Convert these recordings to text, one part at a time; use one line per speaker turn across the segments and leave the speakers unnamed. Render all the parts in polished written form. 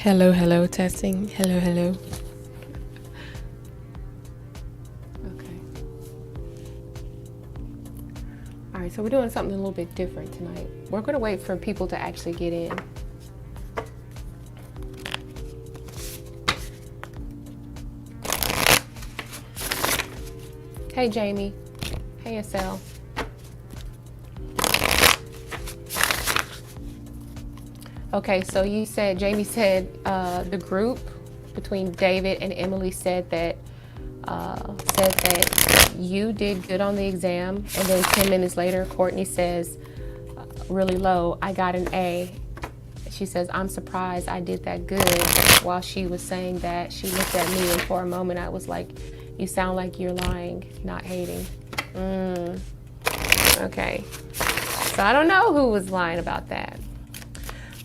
Hello, hello, testing. Hello, hello. Okay. All right, so we're doing something a little bit different tonight. We're going to wait for people to actually get in. Hey, Jamie. Hey, Estelle. Okay, so Jamie said the group between David and Emily said that you did good on the exam, and then 10 minutes later, Courtney says, really low, I got an A. She says, I'm surprised I did that good. While she was saying that, she looked at me, and for a moment, I was like, you sound like you're lying, not hating. Okay. So I don't know who was lying about that.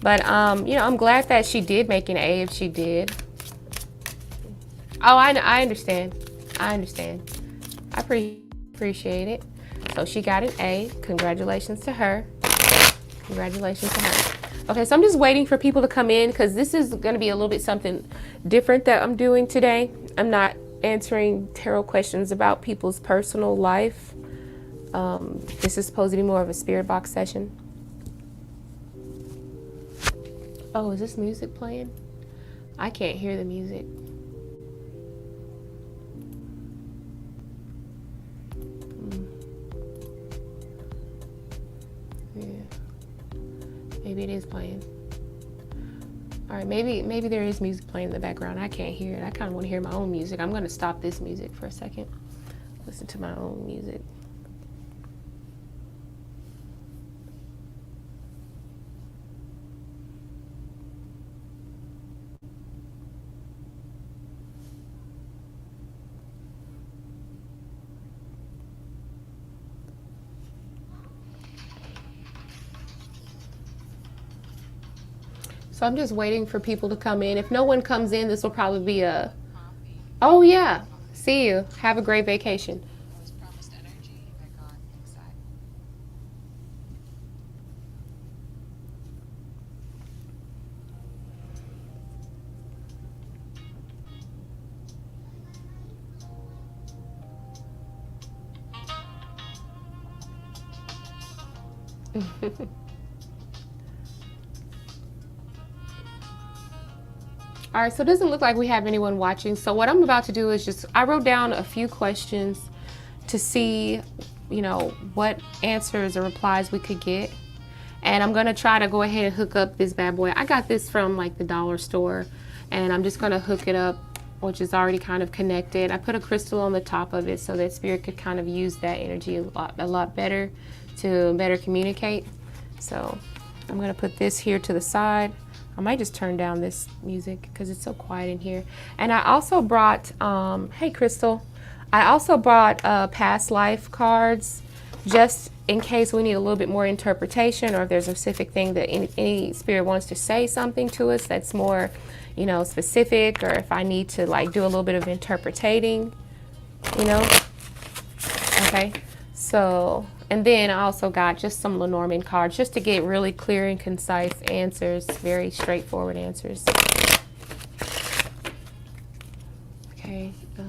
But, I'm glad that she did make an A if she did. Oh, I understand. I understand. I appreciate it. So she got an A. Congratulations to her. Congratulations to her. Okay, so I'm just waiting for people to come in because this is going to be a little bit something different that I'm doing today. I'm not answering tarot questions about people's personal life. This is supposed to be more of a spirit box session. Oh, is this music playing? I can't hear the music. Yeah, maybe it is playing. All right, maybe there is music playing in the background. I can't hear it. I kind of want to hear my own music. I'm going to stop this music for a second. Listen to my own music. So I'm just waiting for people to come in. If no one comes in, this will probably be a, oh yeah, see you. Have a great vacation. All right, so it doesn't look like we have anyone watching. So what I'm about to do is I wrote down a few questions to see, what answers or replies we could get. And I'm gonna try to go ahead and hook up this bad boy. I got this from like the dollar store, and I'm just gonna hook it up, which is already kind of connected. I put a crystal on the top of it so that spirit could kind of use that energy a lot better to better communicate. So I'm gonna put this here to the side. I might just turn down this music because it's so quiet in here. And I also brought, hey Crystal, I also brought past life cards just in case we need a little bit more interpretation, or if there's a specific thing that any spirit wants to say something to us that's more, specific, or if I need to like do a little bit of interpreting, Okay, so, and then I also got just some Lenormand cards just to get really clear and concise answers, very straightforward answers. Okay, all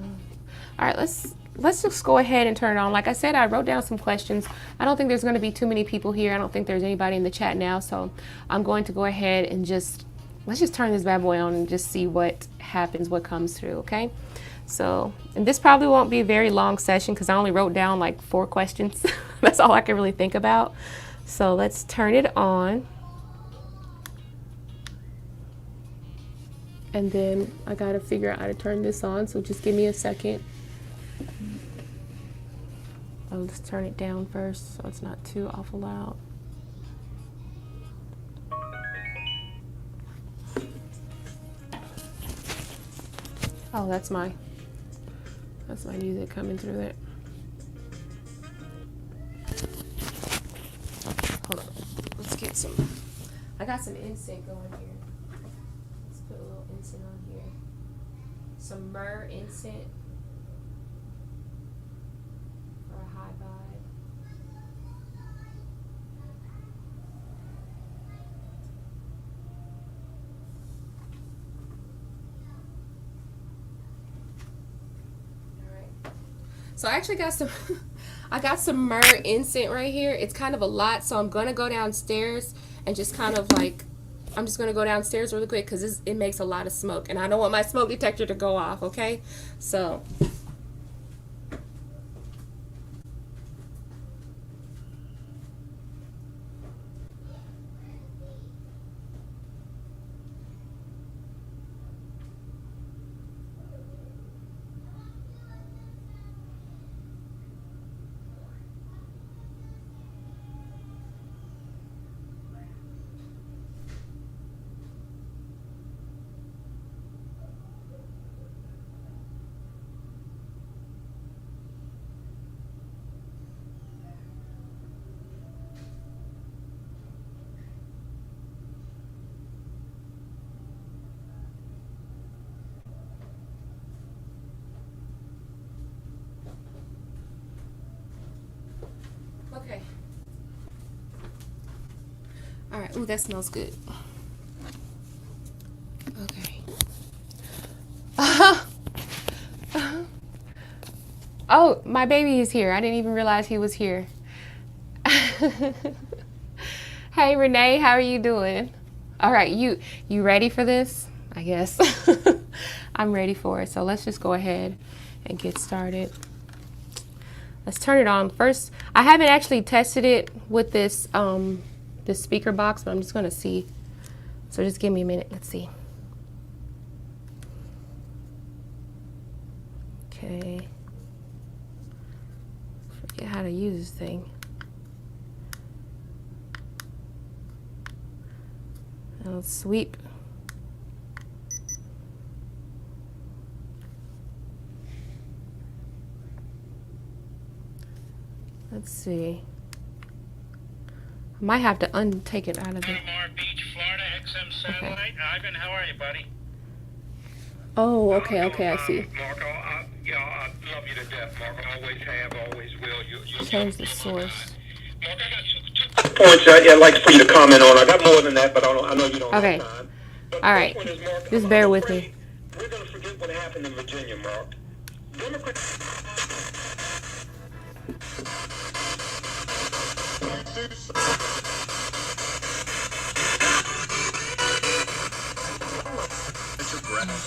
right, let's just go ahead and turn it on. Like I said, I wrote down some questions. I don't think there's going to be too many people here. I don't think there's anybody in the chat now, so I'm going to go ahead and let's just turn this bad boy on and just see what happens, what comes through, okay? So, and this probably won't be a very long session because I only wrote down like 4 questions. That's all I can really think about. So let's turn it on. And then I gotta figure out how to turn this on, so just give me a second. I'll just turn it down first so it's not too awful loud. Oh, that's my music coming through it. Hold on. Let's get I got some incense going here. Let's put a little incense on here. Some myrrh incense for a high vibe. So I actually got some I got some myrrh incense right here. It's kind of a lot, so I'm gonna go downstairs and just kind of like, I'm just gonna go downstairs really quick because it makes a lot of smoke, and I don't want my smoke detector to go off. Okay, so. Okay. All right. Ooh, that smells good. Okay. Oh, my baby is here. I didn't even realize he was here. Hey, Renee, how are you doing? All right, you ready for this? I guess. I'm ready for it. So let's just go ahead and get started. Let's turn it on. First, I haven't actually tested it with this this speaker box, but I'm just gonna see. So just give me a minute. Let's see. Okay. Forget how to use this thing. I'll sweep. Let's see. I might have to untake it out of it.
Panama Beach, Florida, XM Satellite. Okay. Ivan, how are you, buddy?
Oh, okay, I see.
Marco, I love you to death, Marco. Always have, always will.
Change the source.
Marco, I got two points I'd like for you to comment on. I got more than that, but I know you don't have time. But
all right. Just bear with me.
We're going to forget what happened in Virginia, Mark. Democrats...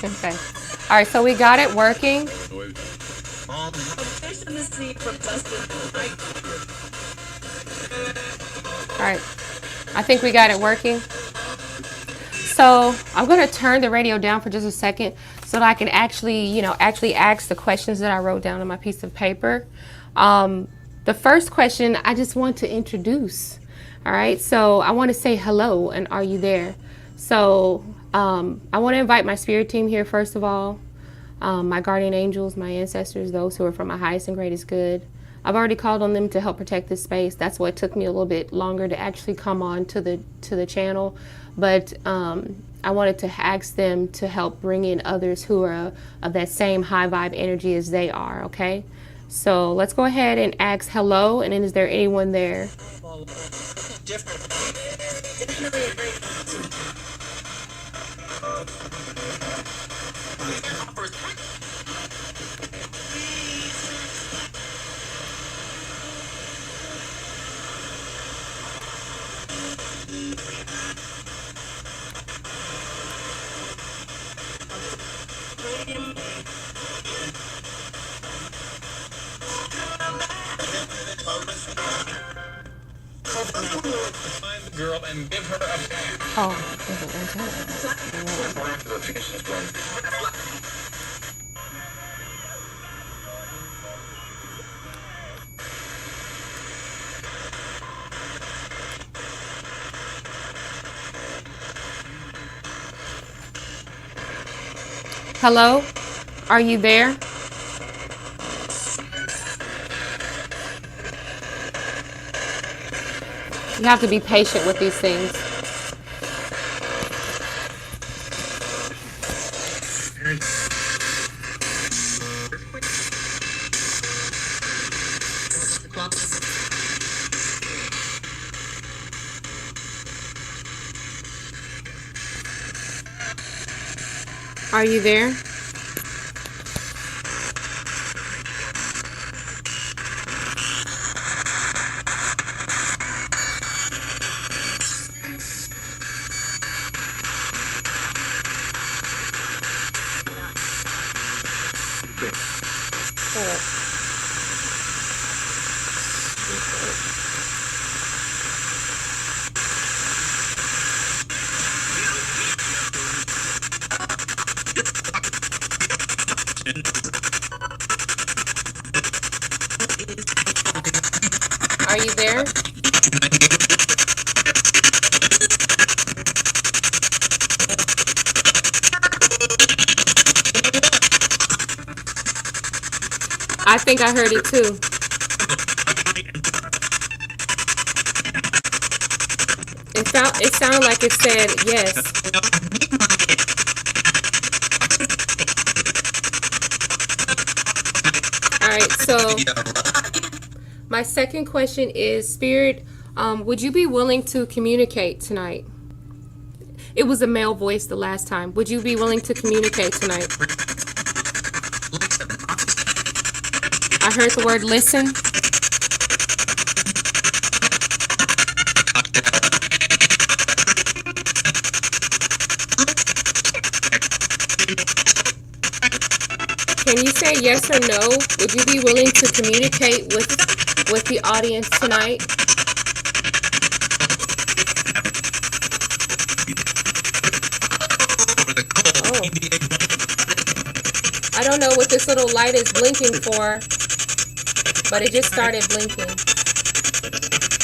Okay. All right, so we got it working. All right, I think we got it working. So I'm going to turn the radio down for just a second so that I can actually ask the questions that I wrote down on my piece of paper. The first question I just want to introduce. All right, so I want to say hello and are you there? So I want to invite my spirit team here first of all, my guardian angels, my ancestors, those who are from my highest and greatest good. I've already called on them to help protect this space. That's what took me a little bit longer to actually come on to the channel, but I wanted to ask them to help bring in others who are of that same high vibe energy as they are. Okay, so let's go ahead and ask hello, and then is there anyone there?
Find the girl and give her a bag.
Oh, hello, are you there? You have to be patient with these things. Are you there? Are you there? I think I heard it too. It sounded like it said yes. All right, so my second question is, Spirit, would you be willing to communicate tonight? It was a male voice the last time. Would you be willing to communicate tonight? I heard the word listen. Can you say yes or no? Would you be willing to communicate with the audience tonight? Oh. I don't know what this little light is blinking for, but it just started blinking.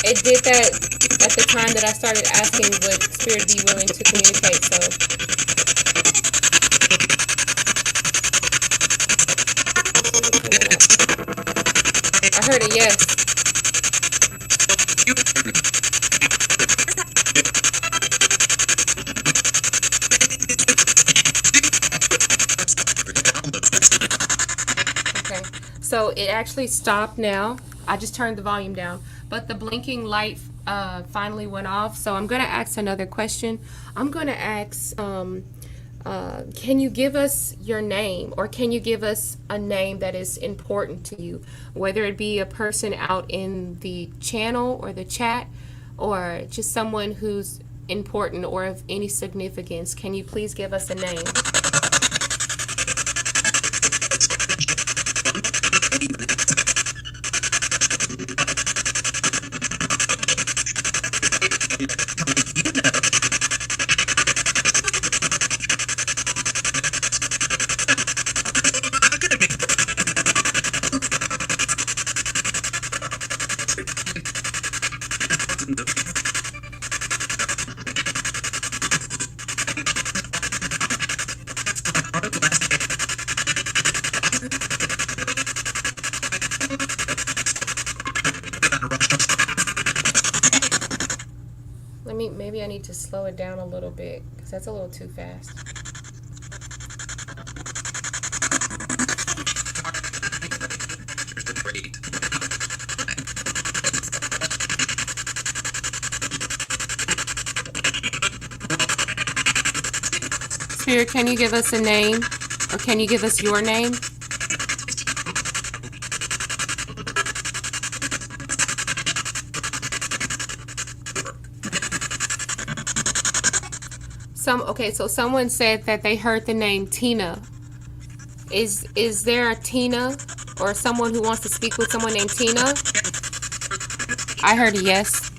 It did that at the time that I started asking would Spirit be willing to communicate, so. I heard a yes. Okay, so it actually stopped now. I just turned the volume down, but the blinking light finally went off. So I'm going to ask another question. I'm going to ask, can you give us your name, or can you give us a name that is important to you, whether it be a person out in the channel or the chat, or just someone who's important or of any significance? Can you please give us a name? Maybe I need to slow it down a little bit because that's a little too fast. Spirit, can you give us a name, or can you give us your name? Okay, so someone said that they heard the name Tina. Is there a Tina, or someone who wants to speak with someone named Tina? I heard a yes.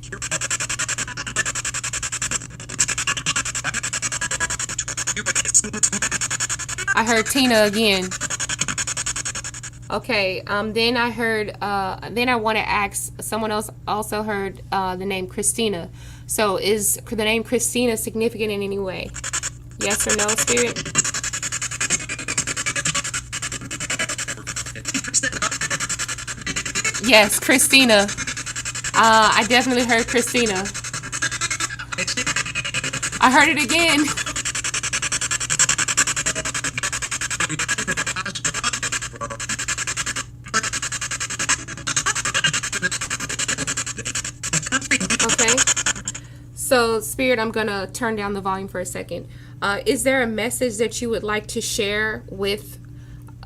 I heard Tina again. Okay, then I heard, then I want to ask, someone else also heard the name Christina. So is the name Christina significant in any way? Yes or no, Spirit? Yes, Christina. I definitely heard Christina. I heard it again. Okay. So, Spirit, I'm going to turn down the volume for a second. Is there a message that you would like to share with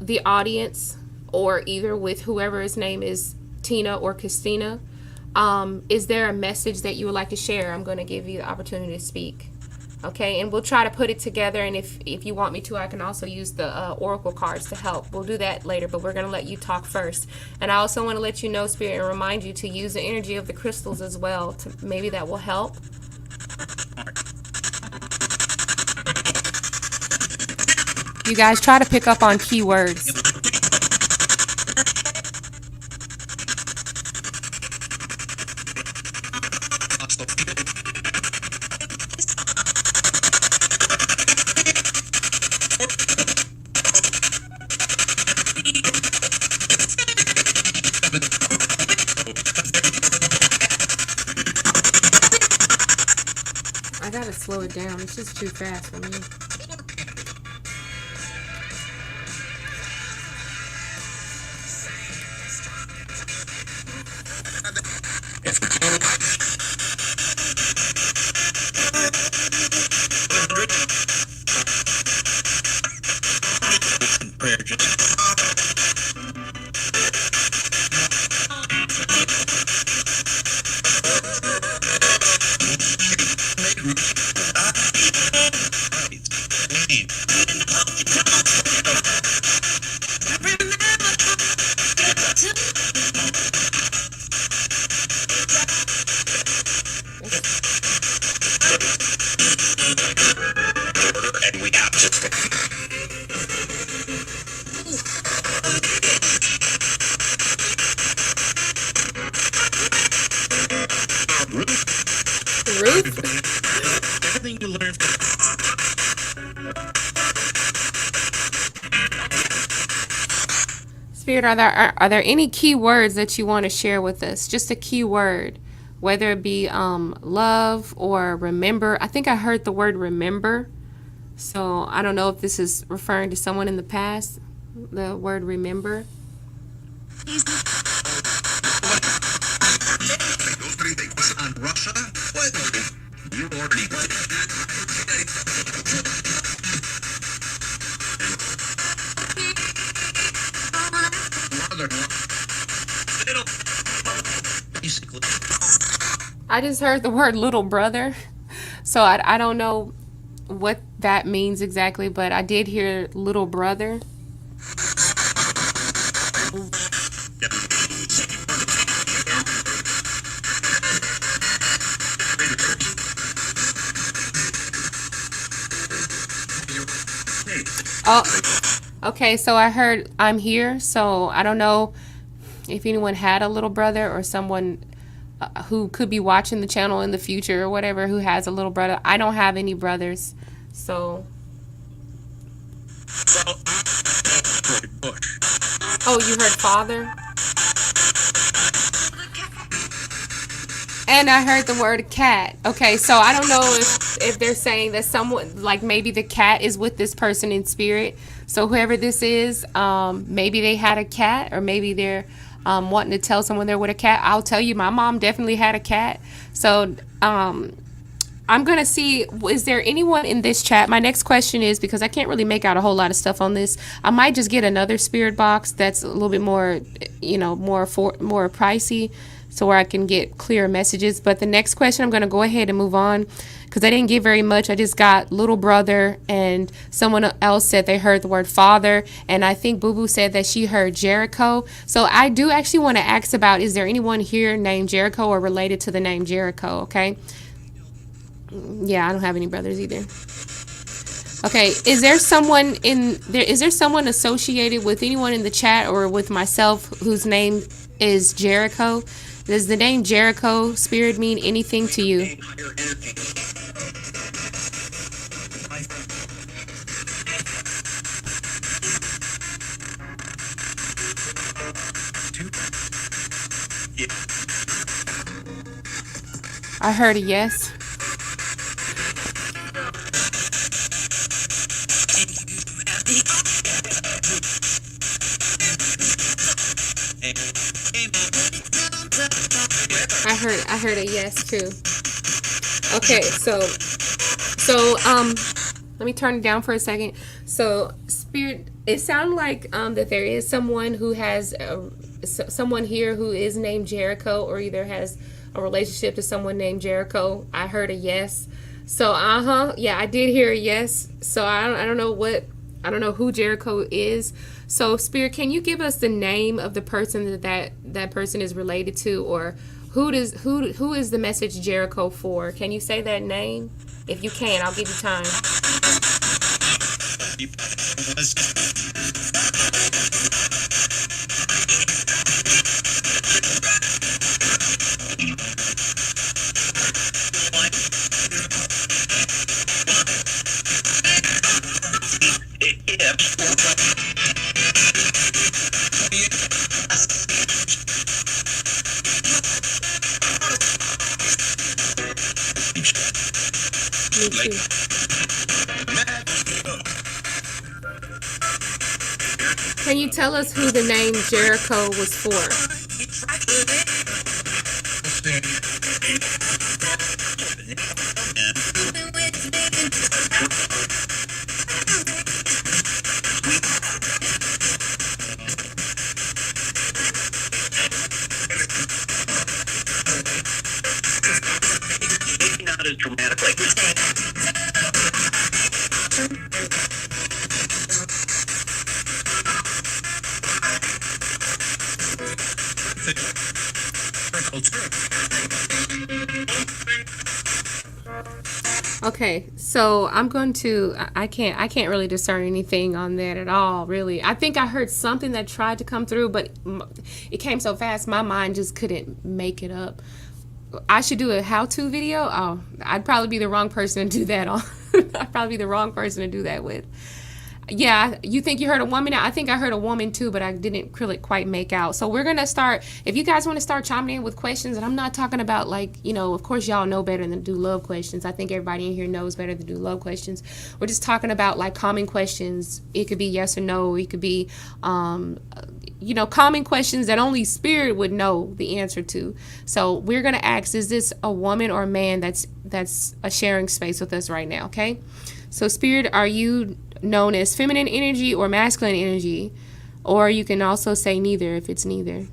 the audience, or either with whoever his name is, Tina or Christina? Is there a message that you would like to share? I'm going to give you the opportunity to speak. Okay, and we'll try to put it together, and if you want me to, I can also use the oracle cards to help. We'll do that later, but we're going to let you talk first. And I also want to let you know, Spirit, and remind you to use the energy of the crystals as well. Maybe that will help. You guys try to pick up on keywords. I gotta slow it down. It's just too fast for me.
And we have to.
Ruth?
Everything you learn from
Spirit, are there any key words that you want to share with us? Just a key word, whether it be love or remember. I think I heard the word remember. So I don't know if this is referring to someone in the past, the word remember.
on Russia? What? You already. Basically.
I just heard the word little brother. So I don't know what that means exactly, but I did hear little brother. Oh, okay. So I heard I'm here. So I don't know if anyone had a little brother or someone who could be watching the channel in the future or whatever who has a little brother. I don't have any brothers. So. Oh, you heard father? And I heard the word cat. Okay, so I don't know if they're saying that someone, like maybe the cat is with this person in spirit. So whoever this is, maybe they had a cat, or maybe they're wanting to tell someone they're with a cat. I'll tell you, my mom definitely had a cat. So I'm going to see, is there anyone in this chat? My next question is, because I can't really make out a whole lot of stuff on this, I might just get another spirit box that's a little bit more, more pricey, so where I can get clearer messages. But the next question, I'm going to go ahead and move on because I didn't get very much. I just got little brother, and someone else said they heard the word father, and I think Boo Boo said that she heard Jericho. So I do actually want to ask about, is there anyone here named Jericho or related to the name Jericho? Okay. Yeah, I don't have any brothers either. Okay, is there someone associated with anyone in the chat or with myself whose name is Jericho? Does the name Jericho, spirit, mean anything to you? I heard a yes. I heard a yes too. Okay, so let me turn it down for a second. So spirit, it sounded like that there is someone who has someone here who is named Jericho, or either has a relationship to someone named Jericho. I heard a yes. So yeah, I did hear a yes. So I don't know who Jericho is. So spirit, can you give us the name of the person that person is related to, or who is the message Jericho for? Can you say that name? If you can, I'll give you time. Me too. Can you tell us who the name Jericho was for?
Not as dramatically.
Okay, so I'm going to I can't really discern anything on that at all, really. I think I heard something that tried to come through, but it came so fast my mind just couldn't make it up. I should do a how-to video. Oh, I'd probably be the wrong person to do that on. I'd probably be the wrong person to do that with. Yeah, you think you heard a woman? I think I heard a woman too, but I didn't really quite make out. So we're going to start, if you guys want to start chiming in with questions, and I'm not talking about like, you know, of course y'all know better than to do love questions. I think everybody in here knows better than to do love questions. We're just talking about like common questions. It could be yes or no. It could be, you know, common questions that only spirit would know the answer to. So we're going to ask, is this a woman or a man that's a sharing space with us right now? Okay. So spirit, are you known as feminine energy or masculine energy? Or you can also say neither if it's neither.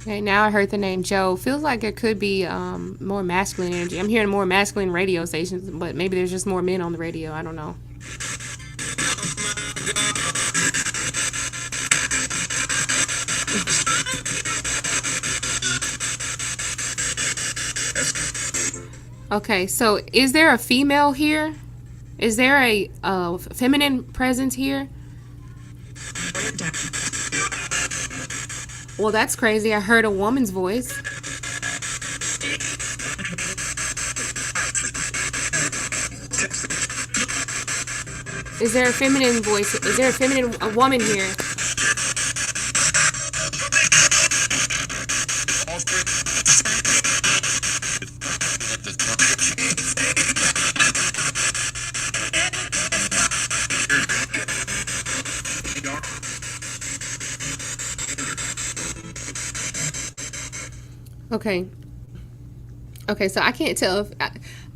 Okay, now I heard the name Joe. Feels like it could be more masculine energy. I'm hearing more masculine radio stations, but maybe there's just more men on the radio. I don't know. Okay, so is there a female here? Is there a feminine presence here? Well, that's crazy. I heard a woman's voice. Is there a feminine voice? Is there a woman here? Okay. Okay, so I can't tell if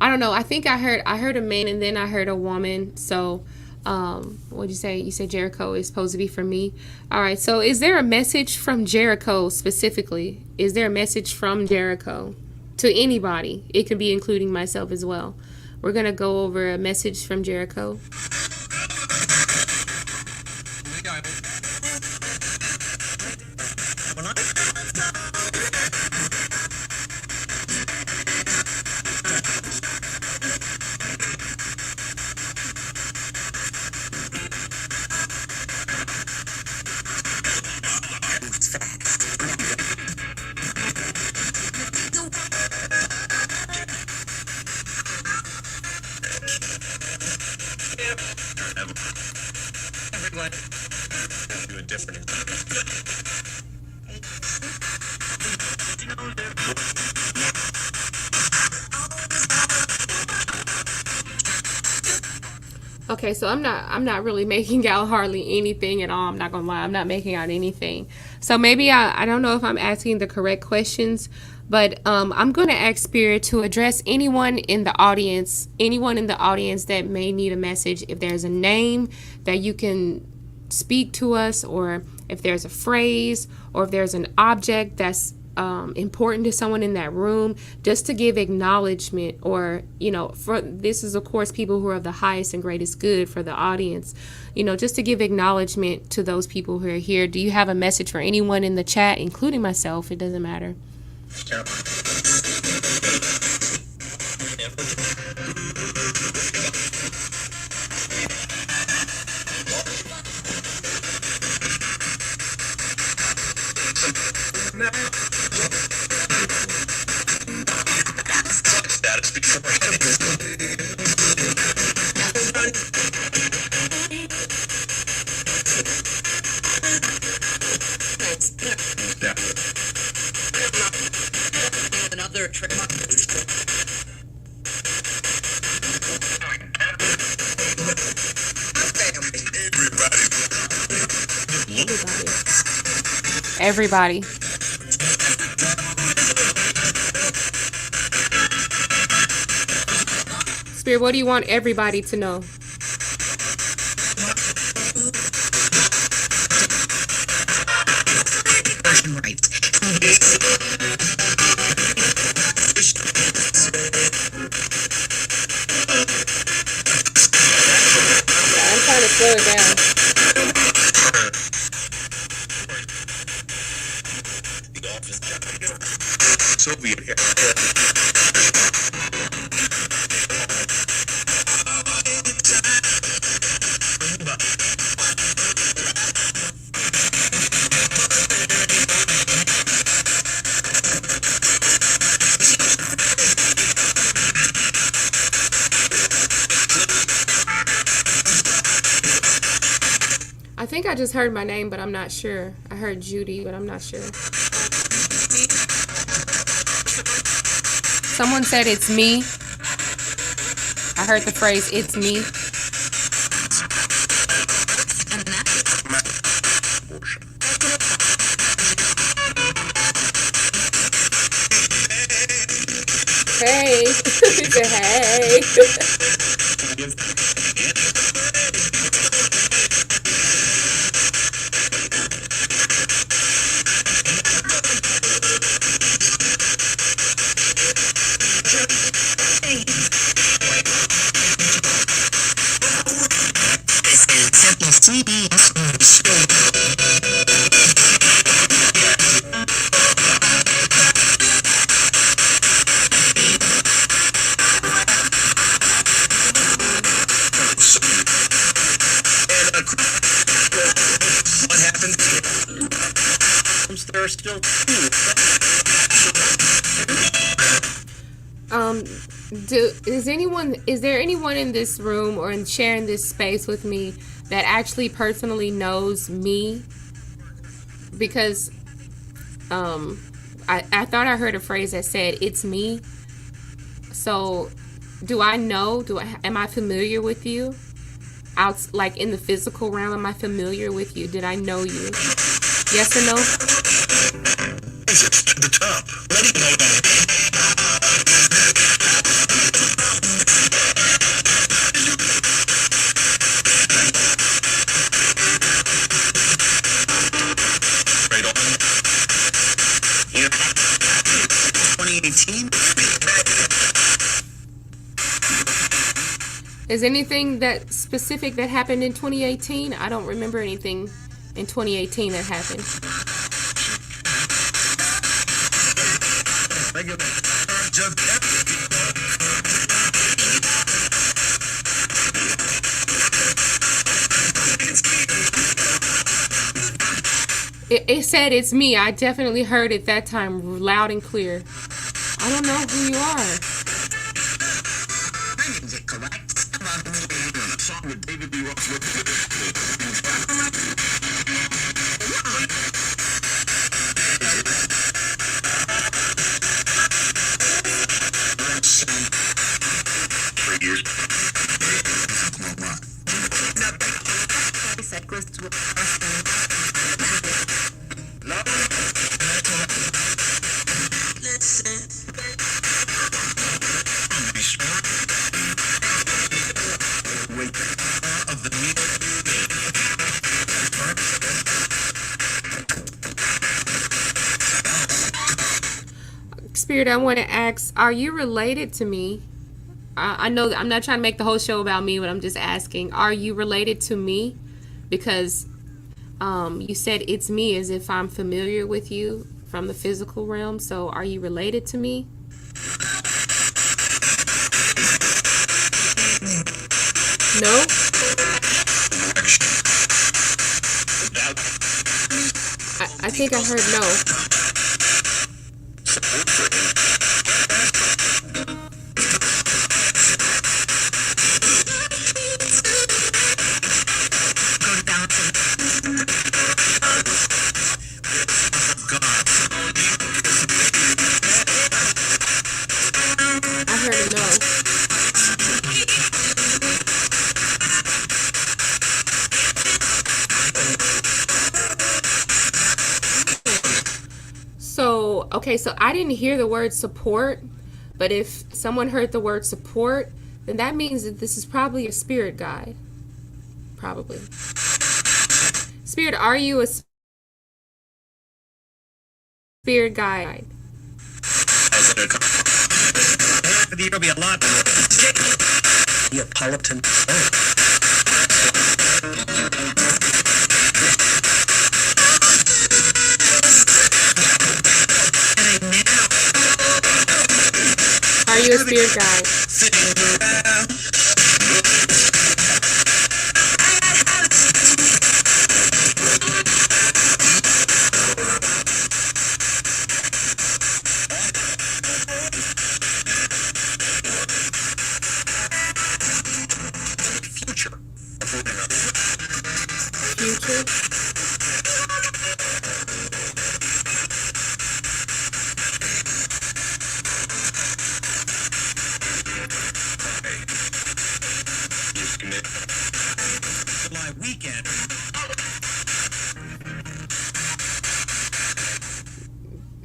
I don't know. I think I heard a man and then I heard a woman. So, what'd you say? You said Jericho is supposed to be for me. All right. So, is there a message from Jericho specifically? Is there a message from Jericho to anybody? It could be including myself as well. We're gonna go over a message from Jericho. Okay, so I'm not really making out hardly anything at all. I'm not gonna lie, I'm not making out anything. So maybe I don't know if I'm asking the correct questions, but I'm gonna ask Spirit to address anyone in the audience that may need a message. If there's a name that you can speak to us, or if there's a phrase, or if there's an object that's important to someone in that room, just to give acknowledgement, or for this is of course people who are of the highest and greatest good for the audience, just to give acknowledgement to those people who are here. Do you have a message for anyone in the chat, including myself? It doesn't matter.
Another trick.
Everybody. Spirit, what do you want everybody to know? I'm trying to slow it down.
Soviet era.
I think I just heard my name, but I'm not sure. I heard Judy, but I'm not sure. Someone said it's me. I heard the phrase, it's me. Hey. Hey.
What happened? There are still
is there anyone in this room or in sharing this space with me that actually personally knows me? Because I thought I heard a phrase that said it's me. So do I know? Am I familiar with you? Out, like in the physical realm, am I familiar with you? Did I know you? Yes or no?
to the top. Let it go down. Right on. Yeah. 2018.
Is anything that specific that happened in 2018? I don't remember anything in 2018 that happened. It said it's me. I definitely heard it that time loud and clear. I don't know who you are. Spirit, I want to ask, are you related to me? I know that I'm not trying to make the whole show about me, but I'm just asking, are you related to me? Because you said it's me as if I'm familiar with you from the physical realm. So are you related to me? No? I think I heard no. Okay, so I didn't hear the word support, but if someone heard the word support, then that means that this is probably a spirit guide. Probably. Spirit, are you a spirit guide?
There'll be a lot. Neapolitan.
Are you a spirit guide? Future.
July weekend.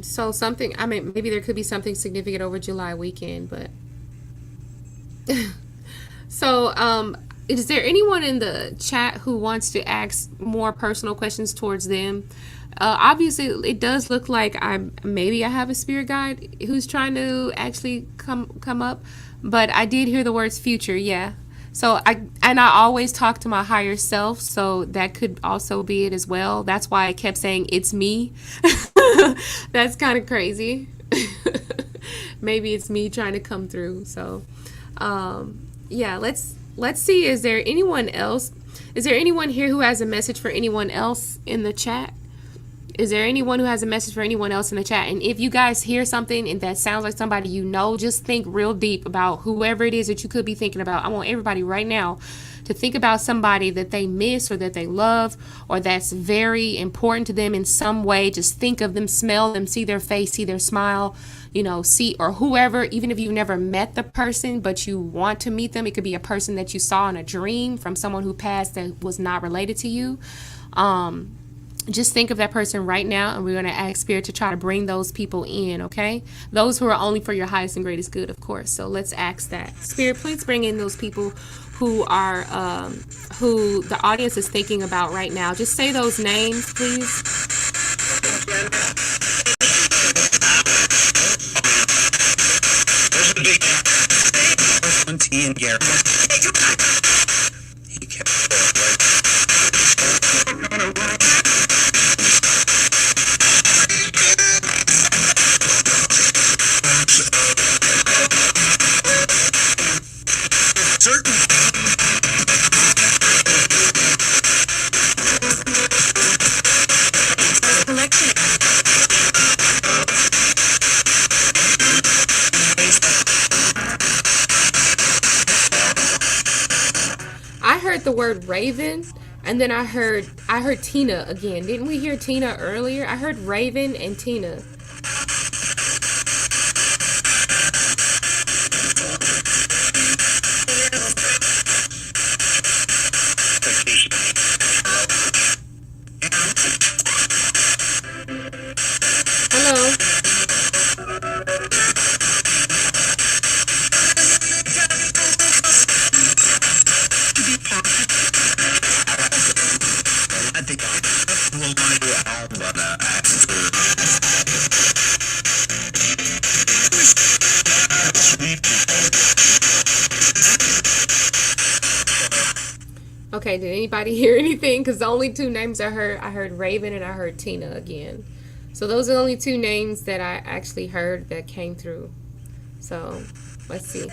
So something, I mean, maybe there could be something significant over July weekend, but so is there anyone in the chat who wants to ask more personal questions towards them? Obviously, it does look like maybe I have a spirit guide who's trying to actually come up, but I did hear the words future, yeah. So I always talk to my higher self, so that could also be it as well. That's why I kept saying it's me. That's kind of crazy. Maybe it's me trying to come through. So yeah, let's see. Is there anyone else? Is there anyone here who has a message for anyone else in the chat? Is there anyone who has a message for anyone else in the chat? And if you guys hear something and that sounds like somebody you know, just think real deep about whoever it is that you could be thinking about. I want everybody right now to think about somebody that they miss or that they love or that's very important to them in some way. Just think of them, smell them, see their face, see their smile, you know, see, or whoever, even if you've never met the person, but you want to meet them. It could be a person that you saw in a dream from someone who passed that was not related to you. Just think of that person right now, and we're going to ask Spirit to try to bring those people in, okay? Those who are only for your highest and greatest good, of course. So let's ask that. Spirit, please bring in those people who are, who the audience is thinking about right now. Just say those names, please. I heard the word Raven, and then I heard Tina again. Didn't we hear Tina earlier? I heard Raven and Tina. Hello. Okay, did anybody hear anything? Because the only two names I heard Raven and I heard Tina again. So those are the only two names that I actually heard that came through. So let's see.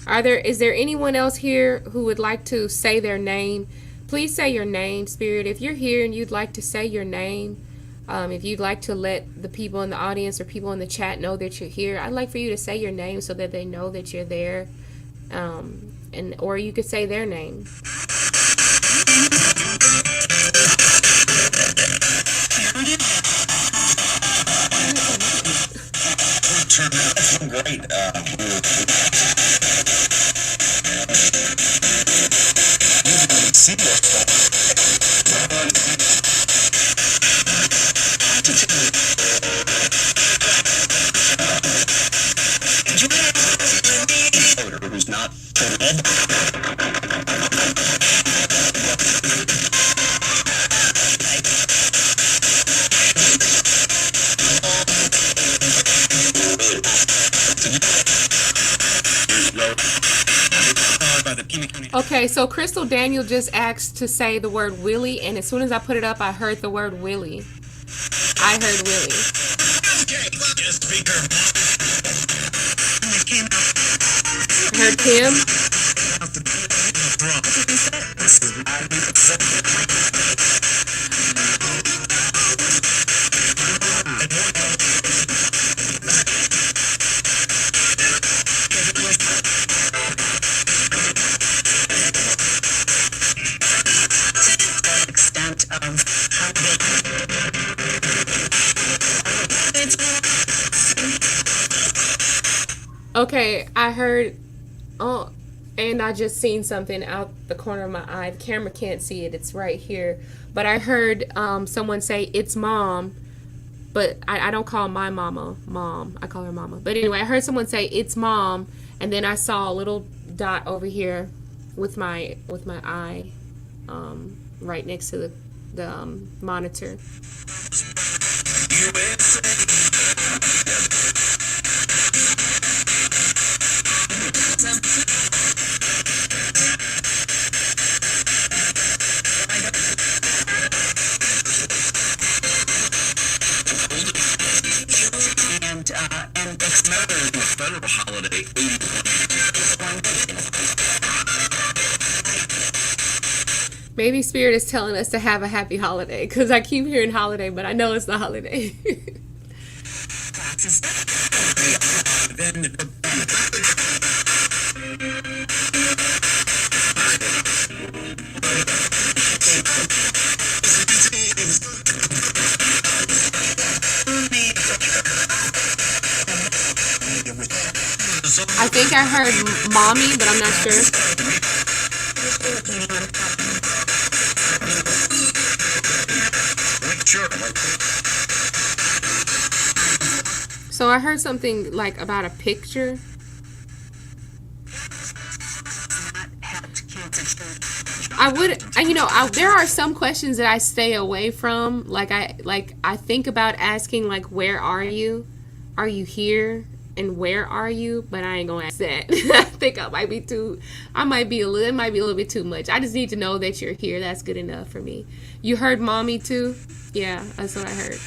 Is there anyone else here who would like to say their name? Please say your name, Spirit. If you're here and you'd like to say your name, if you'd like to let the people in the audience or people in the chat know that you're here, I'd like for you to say your name so that they know that you're there. Or you could say their name.
Great. visitor who's not
Okay, so Crystal Daniel just asked to say the word Willie, and as soon as I put it up, I heard the word Willie. I heard Willie. I heard Tim. Okay, I heard, oh, and I just seen something out the corner of my eye. The camera can't see it. It's right here. But I heard someone say, it's mom. But I don't call my mama mom. I call her mama. But anyway, I heard someone say, it's mom. And then I saw a little dot over here with my eye right next to the monitor.
And it's not a federal holiday.
Maybe Spirit is telling us to have a happy holiday, because I keep hearing holiday, but I know it's the holiday. I think I heard mommy, but I'm not sure. So I heard something like about a picture. There are some questions that I stay away from. I think about asking, like, where are you? Are you here? And where are you? But I ain't gonna ask that. I think it might be a little bit too much. I just need to know that you're here. That's good enough for me. You heard mommy too? Yeah, that's what I heard.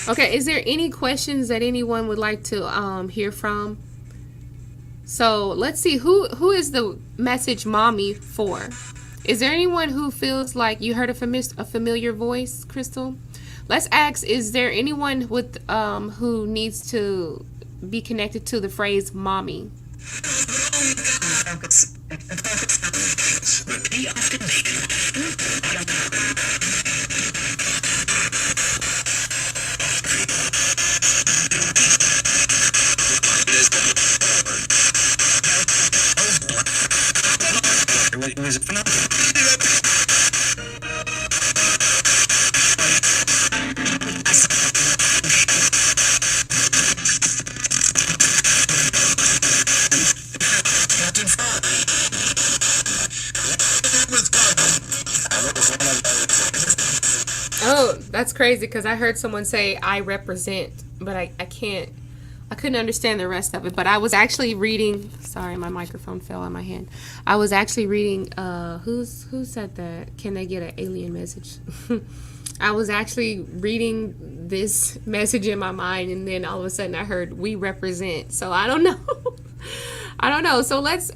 Okay, is there any questions that anyone would like to hear from? So let's see, who is the message mommy for? Is there anyone who feels like you heard a familiar voice, Crystal? Let's ask, is there anyone with who needs to be connected to the phrase mommy? Oh, that's crazy, because I heard someone say I represent, but I couldn't understand the rest of it. But I was actually reading, sorry, my microphone fell on my hand. I was actually reading, who said that? Can they get an alien message? I was actually reading this message in my mind, and then all of a sudden I heard we represent. So I don't know. I don't know. So let's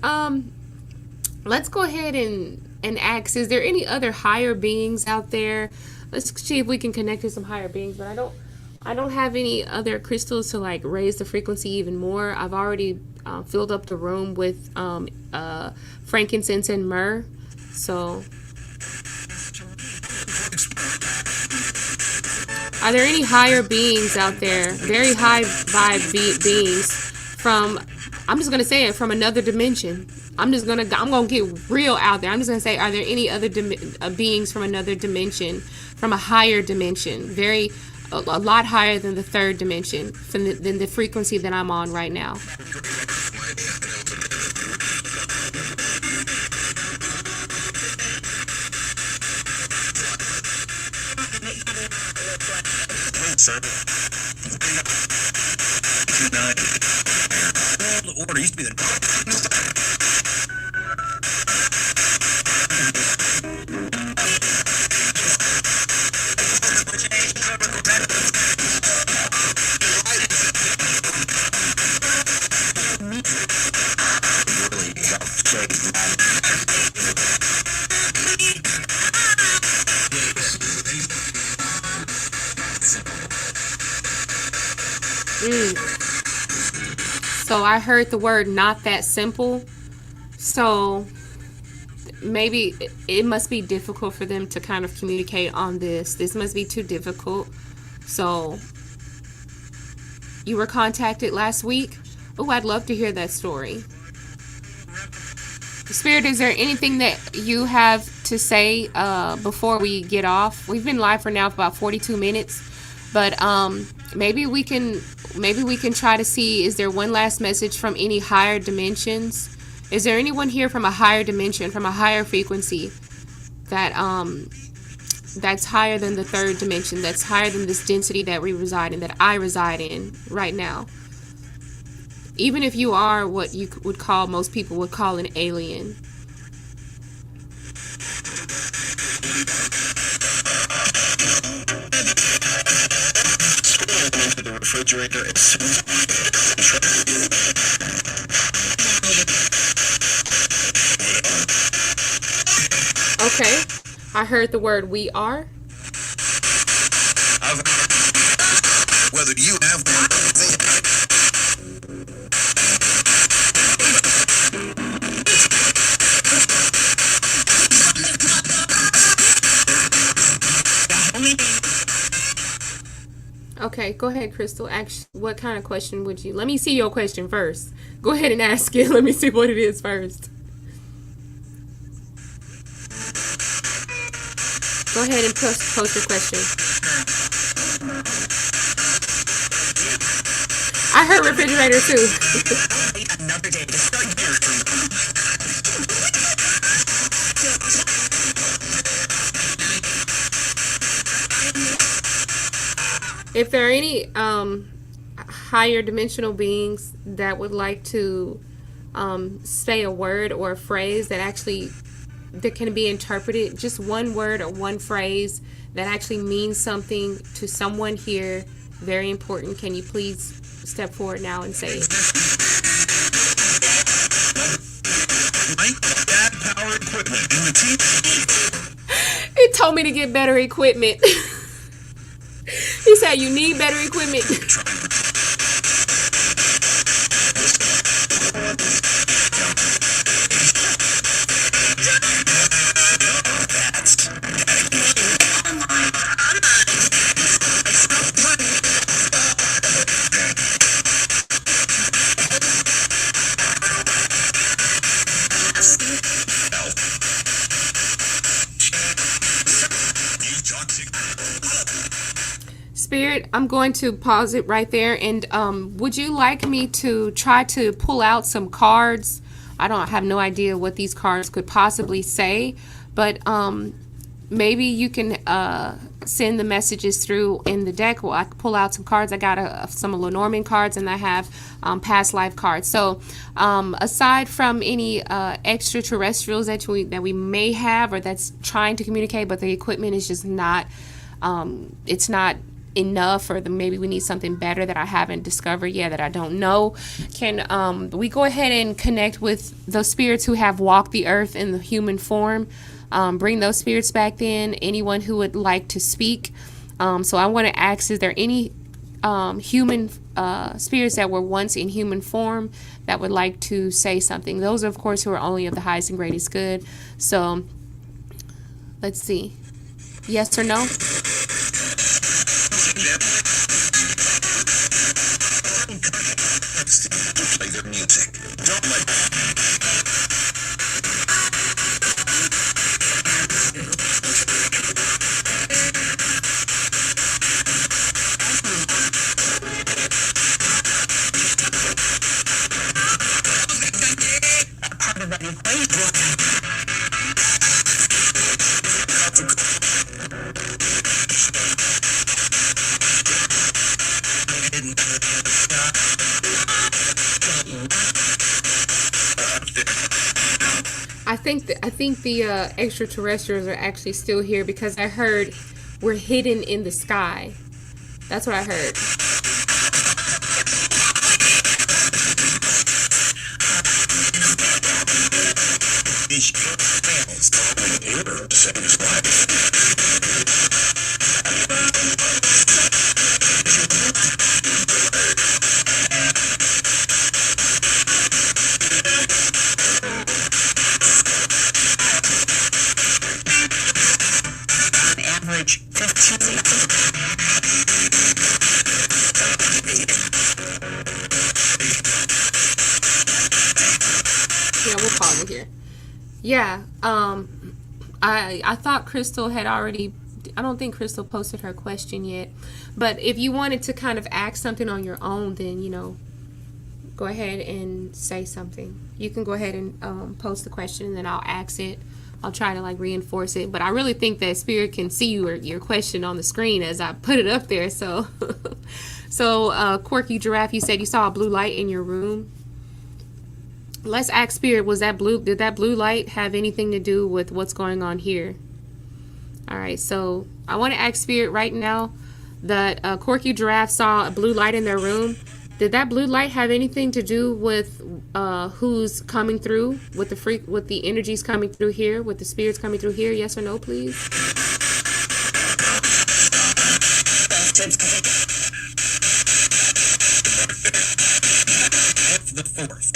go ahead and ask, is there any other higher beings out there? Let's see if we can connect to some higher beings, but I don't have any other crystals to like raise the frequency even more. I've already filled up the room with frankincense and myrrh. So are there any higher beings out there, very high vibe beings from, I'm just going to say it, from another dimension? I'm going to get real out there. I'm just going to say, are there any other beings from another dimension, from a higher dimension, very a lot higher than the third dimension, than the frequency that I'm on right now.
The order used to be
So I heard the word "not that simple." So maybe it must be difficult for them to kind of communicate on this. This must be too difficult. So you were contacted last week? Oh, I'd love to hear that story. Spirit, is there anything that you have to say before we get off? We've been live for now for about 42 minutes, but maybe we can try to see, is there one last message from any higher dimensions? Is there anyone here from a higher dimension, from a higher frequency that that's higher than the third dimension, that's higher than this density that we reside in, that I reside in right now? Even if you are what you would call, most people would call, an alien.
into the refrigerator as soon as
Okay, I heard the word "we are."
whether you have one.
Okay, go ahead, Crystal. Actually, what kind of question would you... Let me see your question first. Go ahead and ask it. Let me see what it is first. Go ahead and post your question. I heard refrigerator too.
Another day to start your
If there are any higher dimensional beings that would like to say a word or a phrase that actually that can be interpreted, just one word or one phrase that actually means something to someone here, very important, can you please step forward now and say it?
Dad power equipment in the team.
It told me to get better equipment. He said you need better equipment. Spirit, I'm going to pause it right there. And would you like me to try to pull out some cards? I have no idea what these cards could possibly say, but maybe you can send the messages through in the deck. Well, I can pull out some cards. I got some Lenormand cards, and I have past life cards. So aside from any extraterrestrials that we may have or that's trying to communicate, but the equipment is just not, it's not enough, or maybe we need something better that I haven't discovered yet, that I don't know. Can we go ahead and connect with those spirits who have walked the earth in the human form? Bring those spirits back in. Anyone who would like to speak. So I want to ask, is there any human spirits that were once in human form that would like to say something? Those, of course, who are only of the highest and greatest good. So let's see. Yes or no?
Play their music. Don't let
think the extraterrestrials are actually still here because I heard we're hidden in the sky. That's what I heard.
Average 15.
Yeah, we'll pause it here. Yeah, I thought Crystal had already, I don't think Crystal posted her question yet, but if you wanted to kind of ask something on your own, then, you know, go ahead and say something. You can go ahead and post the question and then I'll ask it. I'll try to like reinforce it, but I really think that Spirit can see your question on the screen as I put it up there. So, Quirky Giraffe, you said you saw a blue light in your room. Let's ask Spirit, did that blue light have anything to do with what's going on here? All right, so I want to ask Spirit right now that Quirky Giraffe saw a blue light in their room. Did that blue light have anything to do with who's coming through, with the energies coming through here, with the spirits coming through here? Yes or no, please?
The fourth.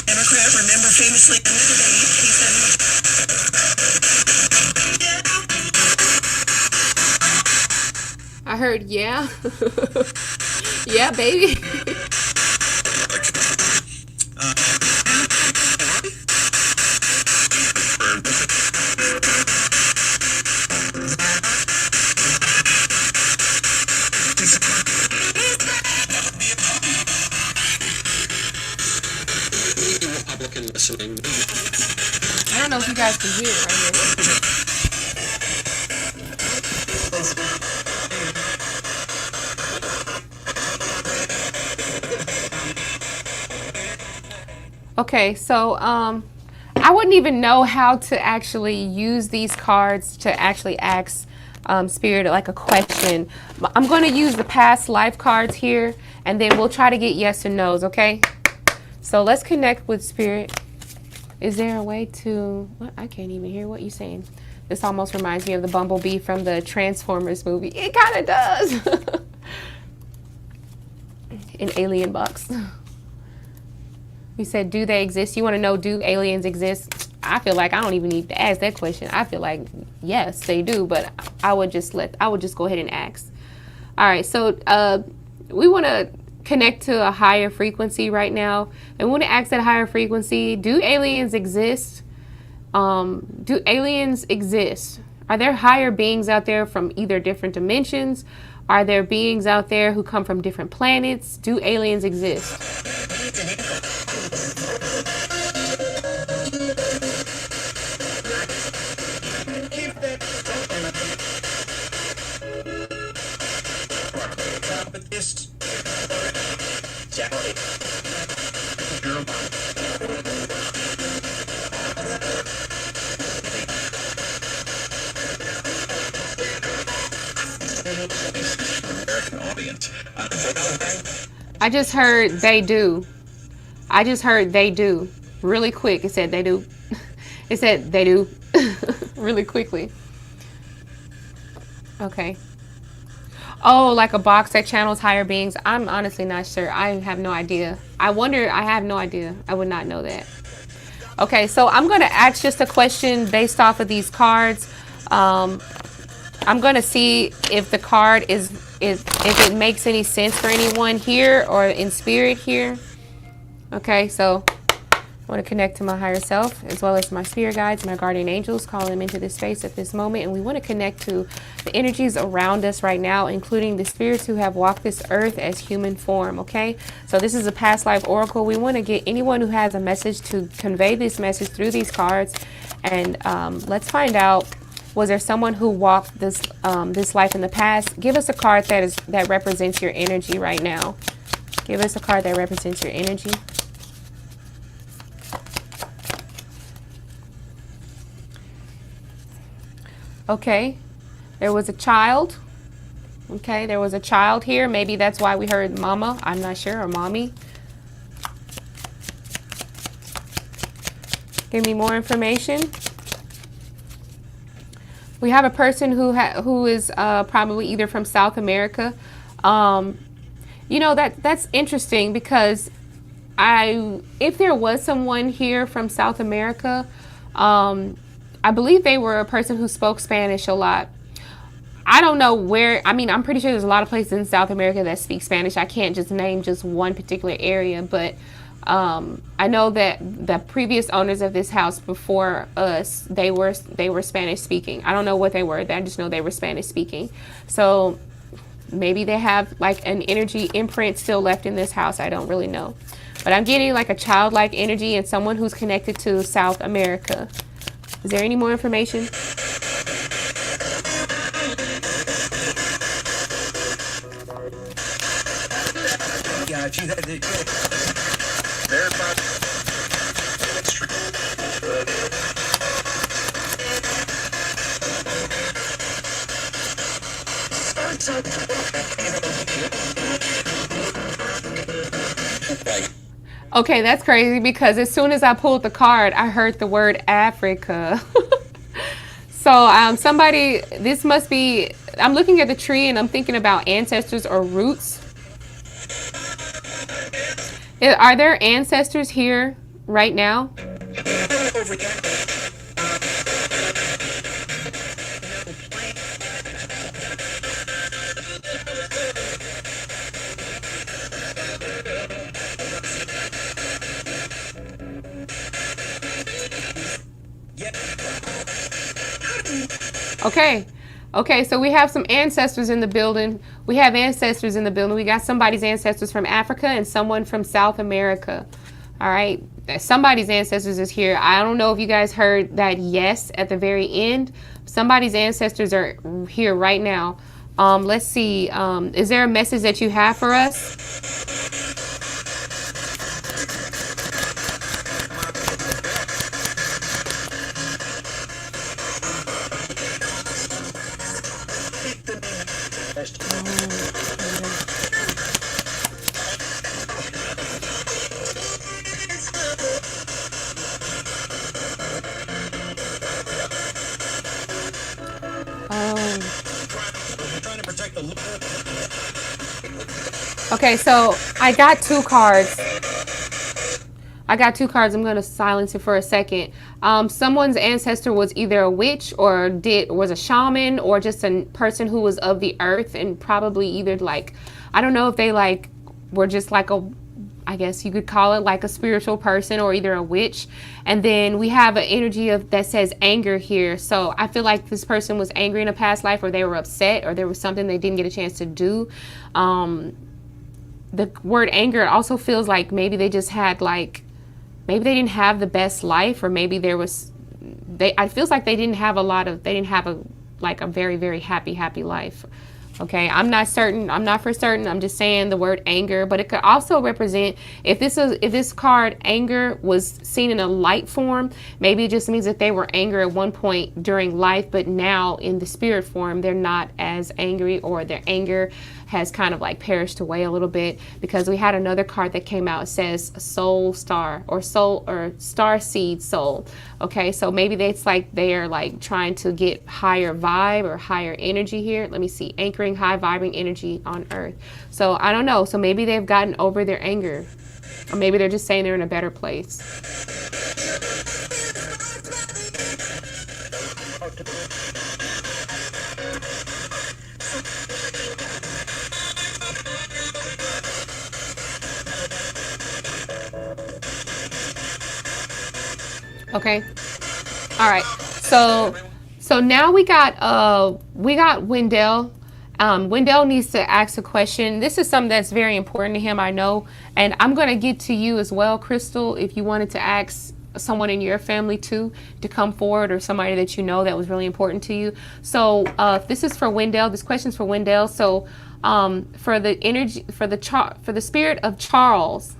Democrat, remember famously in the debate, he said,
I heard, yeah. Yeah, baby.
Republican listening.
I don't know if you guys can hear it right here. Okay, so I wouldn't even know how to actually use these cards to actually ask Spirit like a question. I'm going to use the past life cards here, and then we'll try to get yes or no's, okay? So let's connect with Spirit. Is there a way to... What? I can't even hear what you're saying. This almost reminds me of the Bumblebee from the Transformers movie. It kind of does. An alien box. You said, do they exist? You want to know, do aliens exist? I feel like I don't even need to ask that question. I feel like, yes, they do, but I would just go ahead and ask. All right, so we want to connect to a higher frequency right now. And we want to ask that higher frequency, do aliens exist? Do aliens exist? Are there higher beings out there from either different dimensions? Are there beings out there who come from different planets? Do aliens exist? I just heard they do. I just heard they do. Really quick. It said they do. It said they do. Really quickly. Okay. Oh, like a box that channels higher beings. I'm honestly not sure. I have no idea. I have no idea. I would not know that. Okay, so I'm going to ask just a question based off of these cards. I'm going to see if the card if it makes any sense for anyone here or in spirit here. Okay, so I want to connect to my higher self as well as my spirit guides, my guardian angels, calling them into this space at this moment. And we want to connect to the energies around us right now, including the spirits who have walked this earth as human form. Okay, so this is a past life oracle. We want to get anyone who has a message to convey this message through these cards. And let's find out, was there someone who walked this this life in the past? Give us a card that represents your energy right now. Give us a card that represents your energy. Okay, there was a child. Okay, there was a child here. Maybe that's why we heard mama. I'm not sure, or mommy. Give me more information. We have a person who is probably either from South America. You know, that's interesting because if there was someone here from South America, I believe they were a person who spoke Spanish a lot. I don't know where. I mean, I'm pretty sure there's a lot of places in South America that speak Spanish. I can't just name just one particular area, but I know that the previous owners of this house before us, they were Spanish speaking. I don't know what they were. I just know they were Spanish speaking. So maybe they have like an energy imprint still left in this house. I don't really know. But I'm getting like a childlike energy and someone who's connected to South America. Is there any more information?
Yeah, if you had the
Okay, that's crazy because as soon as I pulled the card, I heard the word Africa. So somebody, this must be, I'm looking at the tree and I'm thinking about ancestors or roots. Are there ancestors here right now? Okay, so we have some ancestors in the building. We have ancestors in the building. We got somebody's ancestors from Africa and someone from South America. All right, somebody's ancestors is here. I don't know if you guys heard that yes at the very end. Somebody's ancestors are here right now. Let's see. Is there a message that you have for us? Okay, so I got two cards. I'm going to silence it for a second. Someone's ancestor was either a witch or was a shaman or just a person who was of the earth and probably either like, I don't know if they like were just like I guess you could call it like a spiritual person or either a witch. And then we have an energy that says anger here. So I feel like this person was angry in a past life or they were upset or there was something they didn't get a chance to do. The word anger also feels like maybe they just had like, maybe they didn't have the best life, or maybe there was, it feels like they didn't have a very, very happy life. Okay, I'm not for certain. I'm just saying the word anger, but it could also represent, if this card anger was seen in a light form, maybe it just means that they were angry at one point during life, but now in the spirit form, they're not as angry, or their anger has kind of like perished away a little bit, because we had another card that came out. It says soul star or star seed soul. Okay, so maybe it's like they're like trying to get higher vibe or higher energy here. Let me see, anchoring high vibrating energy on earth. So I don't know. So maybe they've gotten over their anger, or maybe they're just saying they're in a better place. Okay. All right. So now we got Wendell. Wendell needs to ask a question. This is something that's very important to him, I know. And I'm going to get to you as well, Crystal, if you wanted to ask someone in your family too to come forward, or somebody that you know that was really important to you. So this is for Wendell. This question's for Wendell. So for the energy, for the spirit of Charles,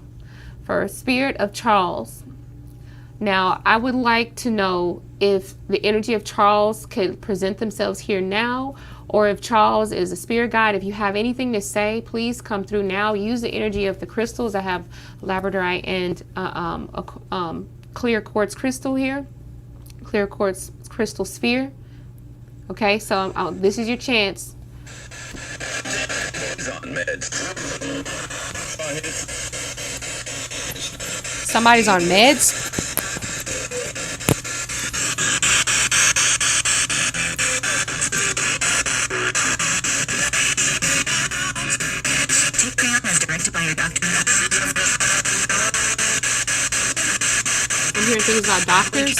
now, I would like to know if the energy of Charles could present themselves here now, or if Charles is a spirit guide. If you have anything to say, please come through now. Use the energy of the crystals. I have labradorite and clear quartz crystal here, clear quartz crystal sphere. Okay, so this is your chance. Somebody's on meds. I'm hearing things about doctors.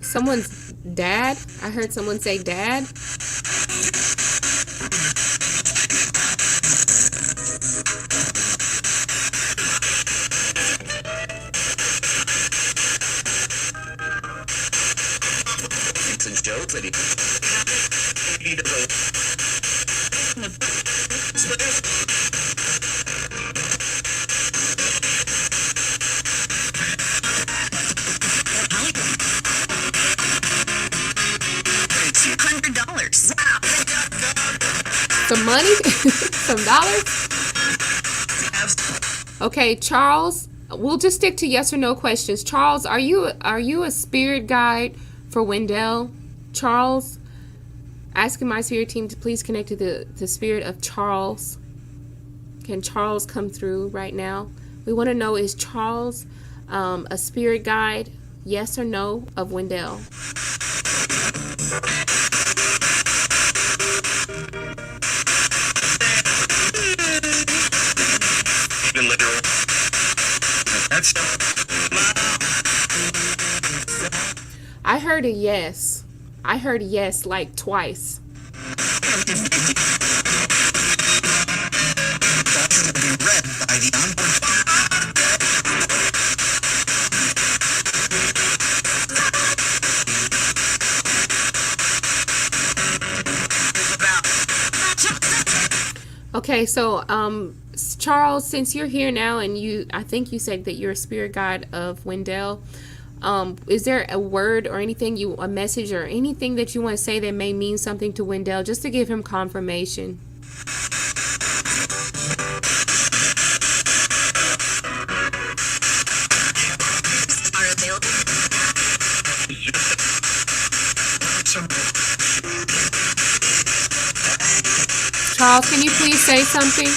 Someone's dad. I heard someone say dad. $200. Some money? Some dollars? Okay, Charles, we'll just stick to yes or no questions. Charles, are you a spirit guide for Wendell? Charles, asking my spirit team to please connect to the spirit of Charles. Can Charles come through right now? We want to know, is Charles a spirit guide, yes or no, of Wendell? I heard a yes. I heard yes like twice. Okay, so Charles, since you're here now, and I think you said that you're a spirit guide of Wendell. Is there a word or anything, a message or anything that you want to say that may mean something to Wendell, just to give him confirmation? Charles, can you please say something?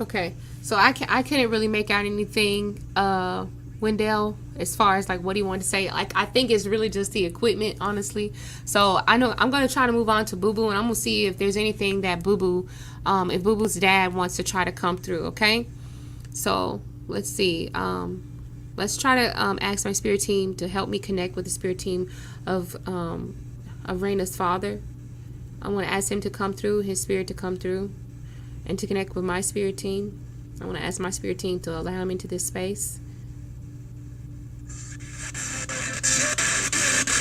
Okay, so I couldn't really make out anything, Wendell, as far as like what he wanted to say. Like, I think it's really just the equipment, honestly. So I know I'm gonna try to move on to Boo Boo, and I'm gonna see if there's anything that Boo Boo, if Boo Boo's dad wants to try to come through. Okay, so let's see. let's try to ask my spirit team to help me connect with the spirit team of Raina's father. I want to ask him to come through, his spirit to come through, and to connect with my spirit team. I want to ask my spirit team to allow him into this space.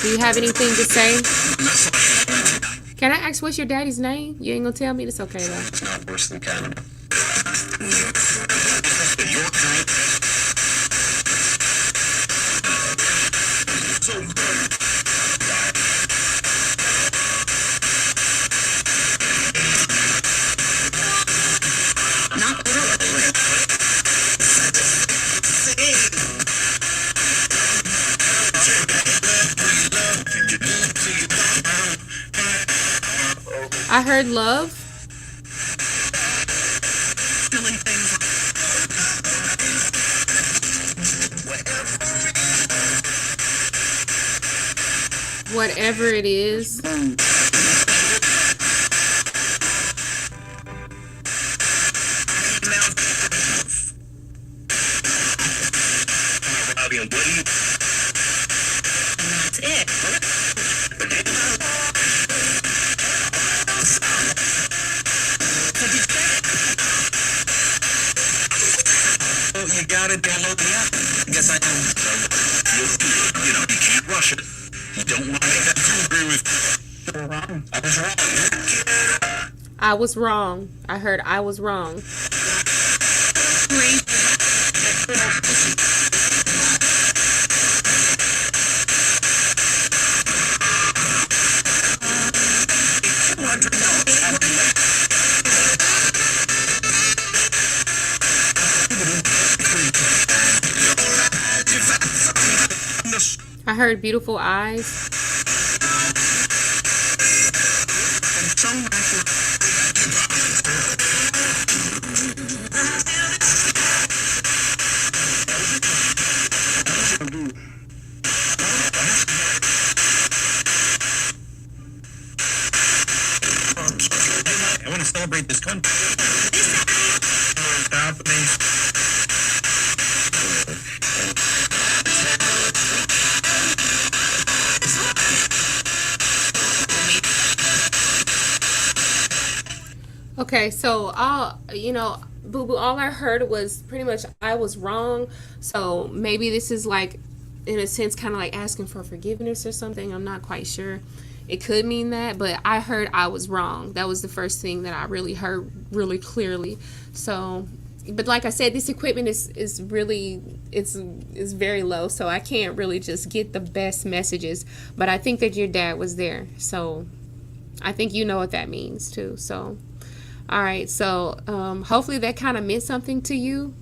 Do you have anything to say? Can I ask what's your daddy's name? You ain't gonna tell me? It's okay though.
It's not worse than Canada.
I heard love. Whatever it is.
You gotta download the app. Yes, I do. You know, you can't rush it. You don't want to make that too agree with. I was wrong.
I was wrong. I heard I was wrong. I heard beautiful eyes.
I want to celebrate this country.
Okay, so Boo Boo, all I heard was pretty much I was wrong. So maybe this is like, in a sense, kind of like asking for forgiveness or something. I'm not quite sure. It could mean that, but I heard I was wrong. That was the first thing that I really heard really clearly. So, but like I said, this equipment is really, it's very low, so I can't really just get the best messages. But I think that your dad was there, so I think you know what that means too. So, all right, so hopefully that kind of meant something to you.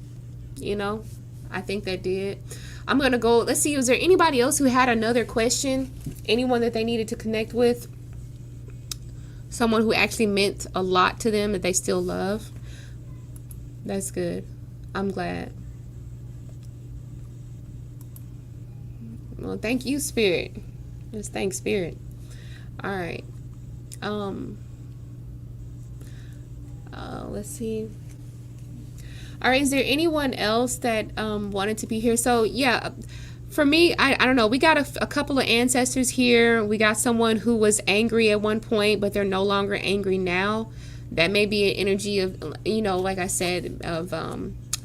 You know, I think that did. I'm going to go, let's see, is there anybody else who had another question? Anyone that they needed to connect with? Someone who actually meant a lot to them that they still love? That's good. I'm glad. Well, thank you, Spirit. Just thank Spirit. All right. Let's see. All right, is there anyone else that wanted to be here? So, yeah, for me, I don't know. We got a couple of ancestors here. We got someone who was angry at one point, but they're no longer angry now. That may be an energy of, like I said, of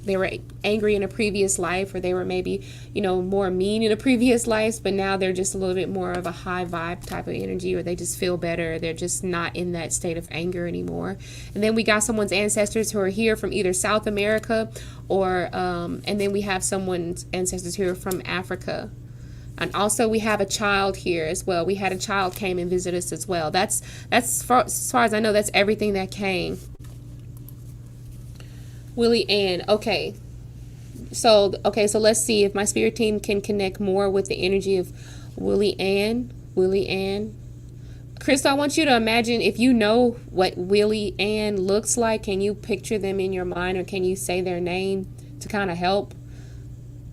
they were angry in a previous life, or they were maybe, more mean in a previous life, but now they're just a little bit more of a high vibe type of energy, or they just feel better. They're just not in that state of anger anymore. And then we got someone's ancestors who are here from either South America or, and then we have someone's ancestors here from Africa. And also we have a child here as well. We had a child came and visit us as well. That's as far as I know, that's everything that came. Willie Ann. Okay. So let's see if my spirit team can connect more with the energy of Willie Ann. Willie Ann. Crystal, I want you to imagine, if you know what Willie Ann looks like, can you picture them in your mind, or can you say their name to kind of help?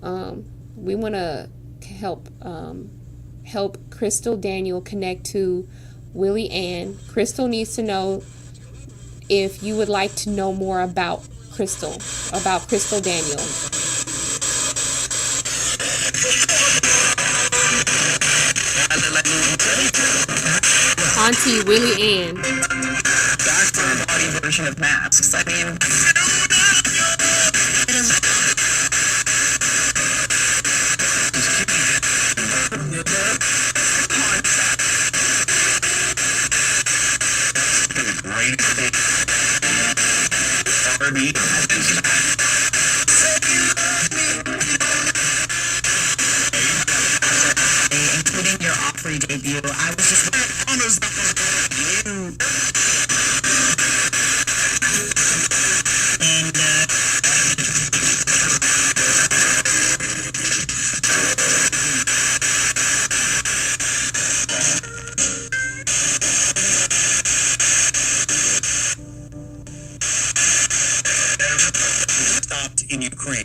We want to help Crystal Daniel connect to Willie Ann. Crystal needs to know if you would like to know more about Crystal Daniel.
like
Auntie Willie Ann.
That's the body version of masks. I mean,
great R&B.
including your Opry debut, I was just and
stopped in Ukraine.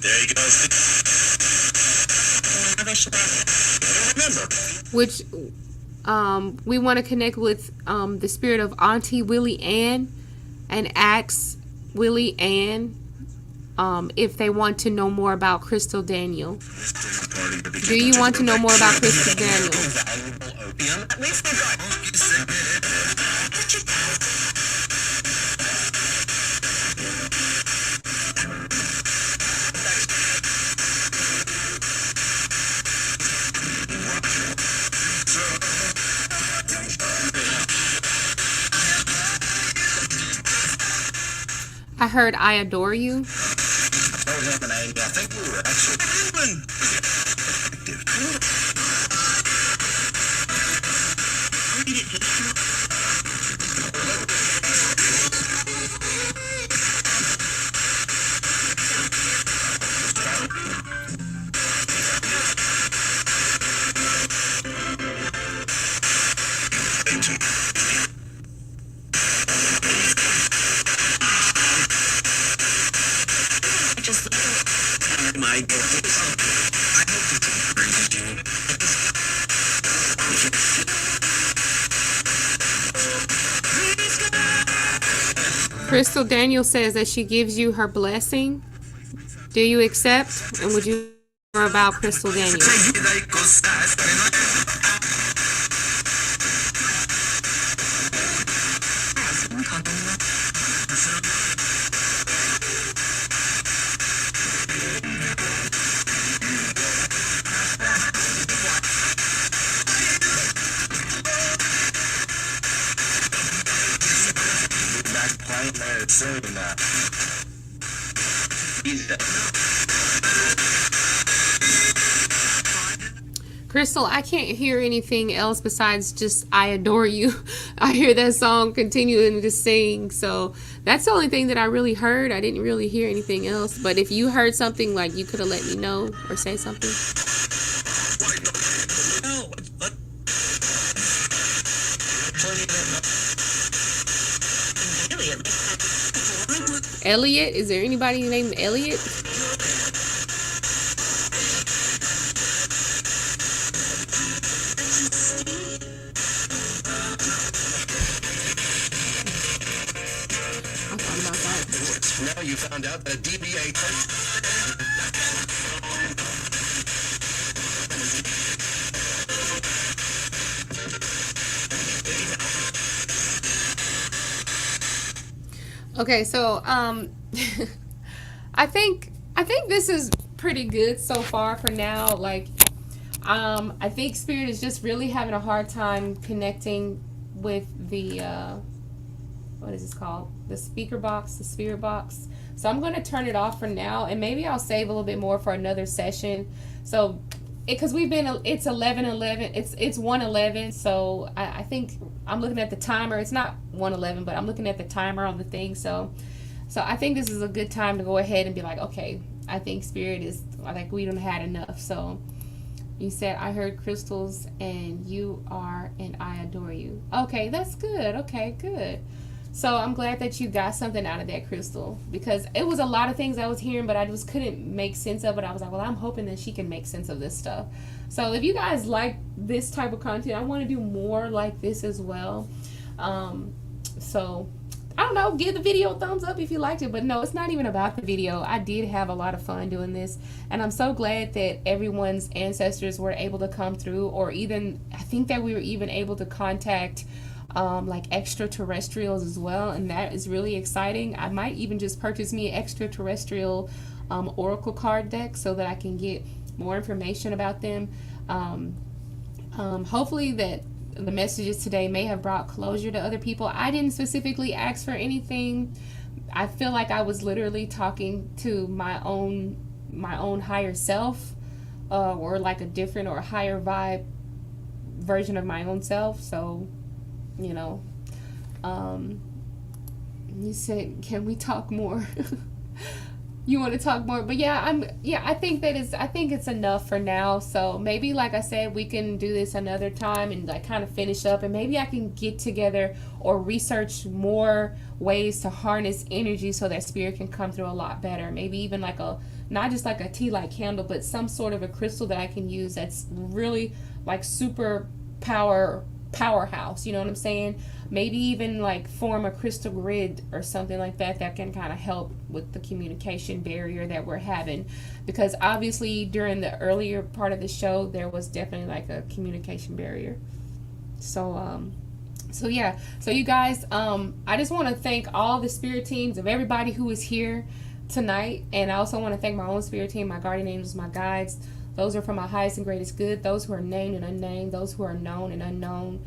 There you go. Remember,
Which we want to connect with the spirit of Auntie Willie Ann and ask Willie Ann if they want to know more about Crystal Daniel. Do you want to know more about Crystal Daniel?
valuable opium.
at least they got
I heard I Adore You.
I think we were actually my goodness. I hope this encourages you.
Crystal Daniel says that she gives you her blessing. Do you accept? And would you know more about Crystal Daniel? Crystal, I can't hear anything else besides just I adore you. I hear that song continuing to sing. So that's the only thing that I really heard. I didn't really hear anything else. But if you heard something, like, you could have let me know or say something. Elliot? Is there anybody named Elliot?
Now you found out that DBA.
Okay, so I think this is pretty good so far for now. Like, I think Spirit is just really having a hard time connecting with the what is this called? The speaker box, the spirit box. So I'm going to turn it off for now, and maybe I'll save a little bit more for another session. So because it's 11:11, it's 1:11. So I think I'm looking at the timer. It's not 1:11, but I'm looking at the timer on the thing. So I think this is a good time to go ahead and be like, okay, I think Spirit is, like, we don't had enough. So you said, I heard crystals and you are, and I adore you. Okay, that's good. Okay, good. So I'm glad that you got something out of that, Crystal, because it was a lot of things I was hearing, but I just couldn't make sense of it. I was like, well, I'm hoping that she can make sense of this stuff. So if you guys like this type of content, I want to do more like this as well. So I don't know, give the video a thumbs up if you liked it. But no, it's not even about the video. I did have a lot of fun doing this, and I'm so glad that everyone's ancestors were able to come through, or even I think that we were even able to contact like extraterrestrials as well, and that is really exciting. I might even just purchase me an extraterrestrial oracle card deck so that I can get more information about them. Hopefully that the messages today may have brought closure to other people. I didn't specifically ask for anything. I feel like I was literally talking to my own higher self, or like a different or higher vibe version of my own self. So, you know, you said, can we talk more? You want to talk more? But yeah, I think it's enough for now. So maybe, like I said, we can do this another time and like kind of finish up, and maybe I can get together or research more ways to harness energy so that spirit can come through a lot better. Maybe even like not just like a tea light candle, but some sort of a crystal that I can use that's really like super powerhouse, you know what I'm saying? Maybe even like form a crystal grid or something like that can kind of help with the communication barrier that we're having, because obviously during the earlier part of the show there was definitely like a communication barrier. So yeah, so you guys, I just want to thank all the spirit teams of everybody who is here tonight, and I also want to thank my own spirit team, my guardian angels, my guides. Those are for my highest and greatest good, those who are named and unnamed, those who are known and unknown.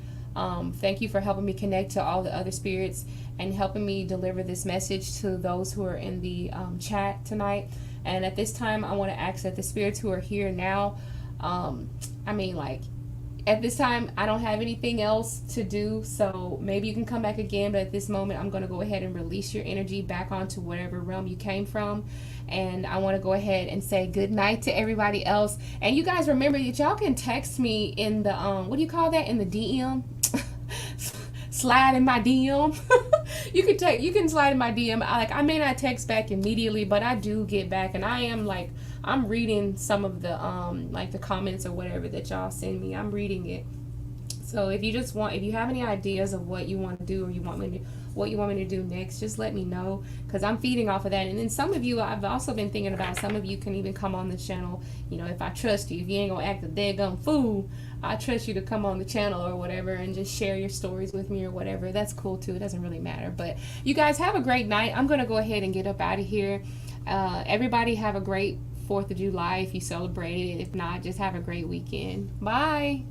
Thank you for helping me connect to all the other spirits and helping me deliver this message to those who are in the chat tonight. And at this time, I want to ask that the spirits who are here now, at this time, I don't have anything else to do, so maybe you can come back again, but at this moment, I'm going to go ahead and release your energy back onto whatever realm you came from, and I want to go ahead and say good night to everybody else. And you guys remember that y'all can text me in the, what do you call that, in the DM? Slide in my DM. you can slide in my DM. I may not text back immediately, but I do get back, and I'm reading some of the like the comments or whatever that y'all send me. I'm reading it. So if you have any ideas of what you want to do, or what you want me to do next, just let me know, because I'm feeding off of that. And then some of you, I've also been thinking about, some of you can even come on the channel, you know, if I trust you. If you ain't gonna act a daggum fool, I trust you to come on the channel or whatever and just share your stories with me or whatever. That's cool too. It doesn't really matter. But you guys have a great night. I'm gonna go ahead and get up out of here. Everybody have a great 4th of July if you celebrated it. If not, just have a great weekend. Bye.